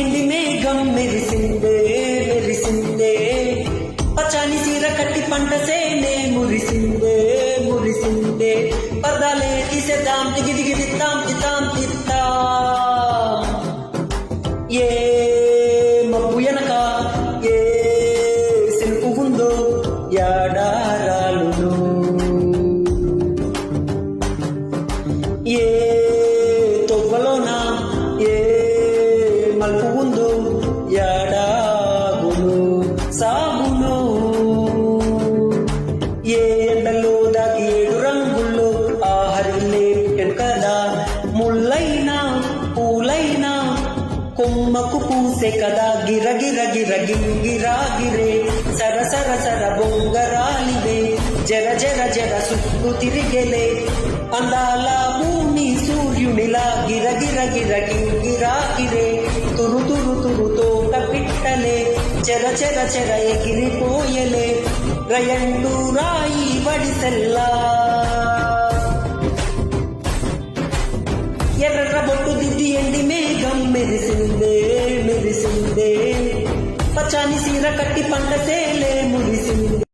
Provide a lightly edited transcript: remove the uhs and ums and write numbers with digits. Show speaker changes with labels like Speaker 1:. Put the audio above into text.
Speaker 1: ఎండి మేఘం మెరిసిందే మెరిసిందే, పచ్చని సీర కట్టి పంట సేనే మురిసిందే మురిసిందే, పర్దాలే తీసేద్దాం దిగి దిగి తిత్తాం తిత్తాం తిత్తాం. ఏ మబ్బు ఎనక ఏ సినుకు ఉందో యాడారాలును, ఏ తొవ్వలోన ఏ మలుపు ఉందో యాడాగును సాగును, ఏ ఎండలో దాగి 7 రంగుల్లో ఆహరిల్లే పుట్టెను కదా, ముళ్ళైనా పూలైనా కొమ్మకు పూసే కదా, గిర గిర గిర గింగిరా గిరే సర సర సర బొంగరాలివే, జర జర జర సుత్తు తిరిగెలే అందాల భూమి సూర్యునిలా, గిర గిర గిర గింగిరా గిరే తురు తురు తురు తోట పిట్టలే చెర చెర చెర ఎగిరిపోయలే, రయండు రాయి వడిసెల్లా. ఎర్ర బొట్టు దిద్ది ఎండి మేఘం మెరిసిందే మెరిసిందే, పచ్చని సీర కట్టి పంట సేలే మురిసిందే.